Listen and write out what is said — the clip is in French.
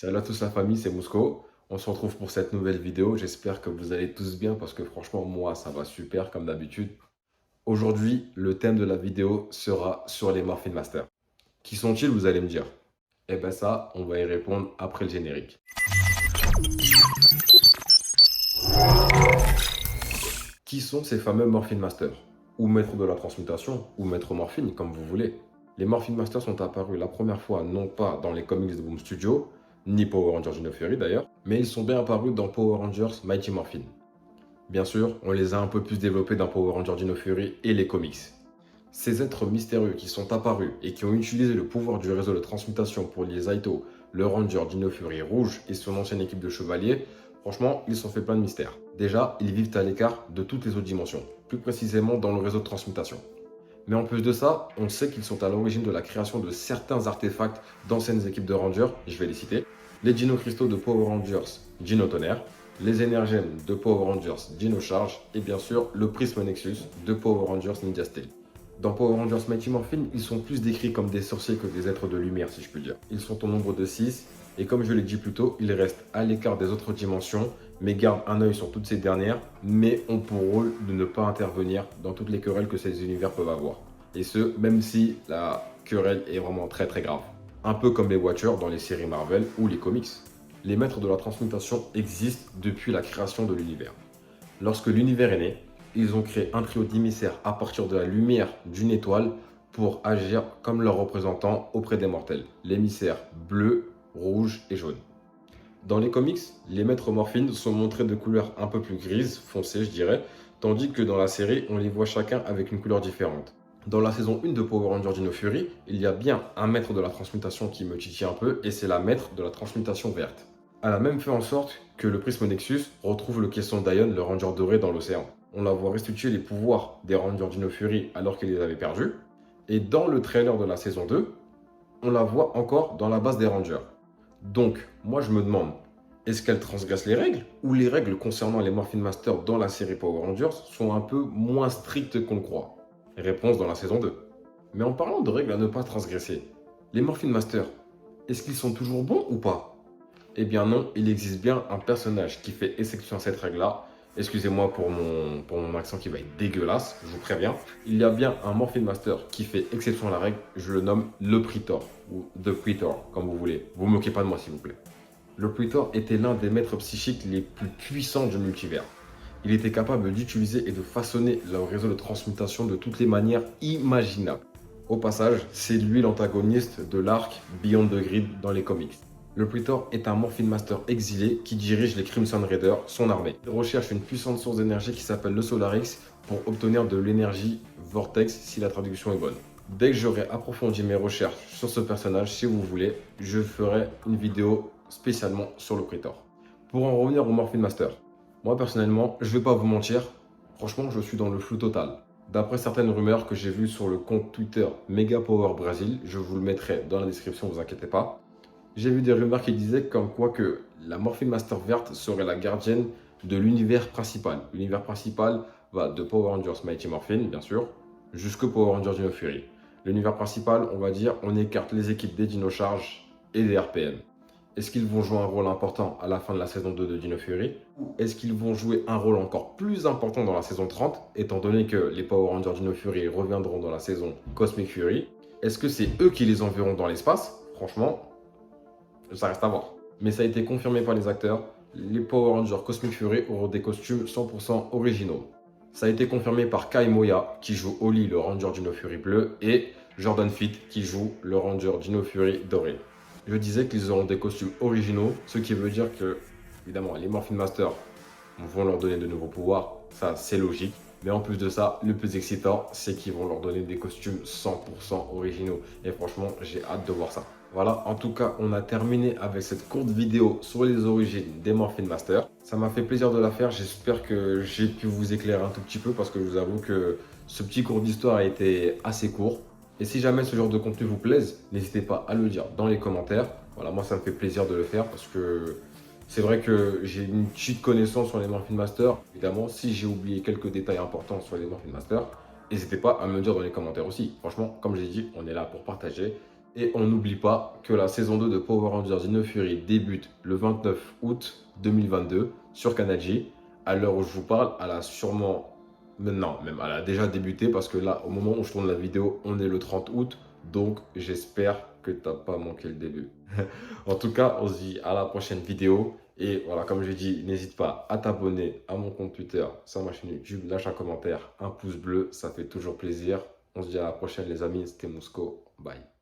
Salut à tous la famille, c'est Mousco. On se retrouve pour cette nouvelle vidéo. J'espère que vous allez tous bien parce que franchement, moi, ça va super comme d'habitude. Aujourd'hui, le thème de la vidéo sera sur les Morphin Masters. Qui sont-ils, vous allez me dire? Eh ben ça, on va y répondre après le générique. Qui sont ces fameux Morphin Masters? Ou maîtres de la transmutation, ou maîtres morphine, comme vous voulez. Les Morphin Masters sont apparus la première fois non pas dans les comics de Boom Studio, ni Power Rangers Dino Fury d'ailleurs, mais ils sont bien apparus dans Power Rangers Mighty Morphin. Bien sûr, on les a un peu plus développés dans Power Rangers Dino Fury et les comics. Ces êtres mystérieux qui sont apparus et qui ont utilisé le pouvoir du réseau de transmutation pour lier Zaito, le Ranger Dino Fury rouge et son ancienne équipe de chevaliers, franchement, ils sont fait plein de mystères. Déjà, ils vivent à l'écart de toutes les autres dimensions, plus précisément dans le réseau de transmutation. Mais en plus de ça, on sait qu'ils sont à l'origine de la création de certains artefacts d'anciennes équipes de Rangers, je vais les citer. Les Dino Cristaux de Power Rangers Dino Tonnerre, les énergèmes de Power Rangers Dino Charge et bien sûr le Prisme Nexus de Power Rangers Ninja Steel. Dans Power Rangers Mighty Morphin, ils sont plus décrits comme des sorciers que des êtres de lumière si je puis dire. Ils sont au nombre de 6 et comme je l'ai dit plus tôt, ils restent à l'écart des autres dimensions mais gardent un œil sur toutes ces dernières, mais ont pour rôle de ne pas intervenir dans toutes les querelles que ces univers peuvent avoir. Et ce, même si la querelle est vraiment très grave. Un peu comme les Watchers dans les séries Marvel ou les comics. Les maîtres de la transmutation existent depuis la création de l'univers. Lorsque l'univers est né, ils ont créé un trio d'émissaires à partir de la lumière d'une étoile pour agir comme leurs représentants auprès des mortels. L'émissaire bleu, rouge et jaune. Dans les comics, les maîtres morphines sont montrés de couleurs un peu plus grises, foncées je dirais, tandis que dans la série, on les voit chacun avec une couleur différente. Dans la saison 1 de Power Rangers Dino Fury, il y a bien un maître de la transmutation qui me titille un peu, et c'est la maître de la transmutation verte. Elle a même fait en sorte que le Prisme Nexus retrouve le caisson d'Ion, le Ranger doré, dans l'océan. On la voit restituer les pouvoirs des Rangers Dino Fury alors qu'elle les avait perdus, et dans le trailer de la saison 2, on la voit encore dans la base des Rangers. Donc, moi je me demande, est-ce qu'elle transgresse les règles ou les règles concernant les Morphin Masters dans la série Power Rangers sont un peu moins strictes qu'on le croit? Réponse dans la saison 2. Mais en parlant de règles à ne pas transgresser, les Morphin Masters, est-ce qu'ils sont toujours bons ou pas? Eh bien non, il existe bien un personnage qui fait exception à cette règle-là. Excusez-moi pour mon accent qui va être dégueulasse, je vous préviens. Il y a bien un Morphin Master qui fait exception à la règle, je le nomme le Praetor, ou The Praetor, comme vous voulez. Vous ne moquez pas de moi s'il vous plaît. Le Praetor était l'un des maîtres psychiques les plus puissants du multivers. Il était capable d'utiliser et de façonner le réseau de transmutation de toutes les manières imaginables. Au passage, c'est lui l'antagoniste de l'arc Beyond the Grid dans les comics. Le Praetor est un Morphin Master exilé qui dirige les Crimson Raiders, son armée. Il recherche une puissante source d'énergie qui s'appelle le Solarix pour obtenir de l'énergie Vortex si la traduction est bonne. Dès que j'aurai approfondi mes recherches sur ce personnage, si vous voulez, je ferai une vidéo spécialement sur le Praetor. Pour en revenir au Morphin Master, moi personnellement, je vais pas vous mentir, franchement je suis dans le flou total. D'après certaines rumeurs que j'ai vues sur le compte Twitter Mega Power Brazil, je vous le mettrai dans la description, vous inquiétez pas. J'ai vu des rumeurs qui disaient comme quoi que la Morphin Master verte serait la gardienne de l'univers principal. L'univers principal va de Power Rangers Mighty Morphin, bien sûr, jusqu'au Power Rangers Dino Fury. L'univers principal, on va dire, on écarte les équipes des Dino Charge et des RPM. Est-ce qu'ils vont jouer un rôle important à la fin de la saison 2 de Dino Fury? Ou est-ce qu'ils vont jouer un rôle encore plus important dans la saison 30, étant donné que les Power Rangers Dino Fury reviendront dans la saison Cosmic Fury? Est-ce que c'est eux qui les enverront dans l'espace? Franchement, ça reste à voir. Mais ça a été confirmé par les acteurs, les Power Rangers Cosmic Fury auront des costumes 100% originaux. Ça a été confirmé par Kai Moya, qui joue Oli, le Ranger Dino Fury bleu, et Jordan Fite, qui joue le Ranger Dino Fury doré. Je disais qu'ils auront des costumes originaux, ce qui veut dire que, évidemment, les Morphin Masters vont leur donner de nouveaux pouvoirs, ça c'est logique. Mais en plus de ça, le plus excitant, c'est qu'ils vont leur donner des costumes 100% originaux. Et franchement, j'ai hâte de voir ça. Voilà, en tout cas, on a terminé avec cette courte vidéo sur les origines des Morphin Masters. Ça m'a fait plaisir de la faire, j'espère que j'ai pu vous éclairer un tout petit peu parce que je vous avoue que ce petit cours d'histoire a été assez court. Et si jamais ce genre de contenu vous plaise, n'hésitez pas à le dire dans les commentaires. Voilà, moi ça me fait plaisir de le faire parce que c'est vrai que j'ai une petite connaissance sur les Morphin Masters. Évidemment, si j'ai oublié quelques détails importants sur les Morphin Masters, n'hésitez pas à me le dire dans les commentaires aussi. Franchement, comme j'ai dit, on est là pour partager. Et on n'oublie pas que la saison 2 de Power Rangers Dino Fury débute le 29 août 2022 sur Canal J. À l'heure où je vous parle, elle a sûrement... Maintenant, même, elle a déjà débuté parce que là, au moment où je tourne la vidéo, on est le 30 août. Donc, j'espère que tu n'as pas manqué le début. En tout cas, on se dit à la prochaine vidéo. Et voilà, comme je dis, n'hésite pas à t'abonner à mon compte Twitter, sur ma chaîne YouTube, lâche un commentaire, un pouce bleu, ça fait toujours plaisir. On se dit à la prochaine les amis, c'était Mousco, bye.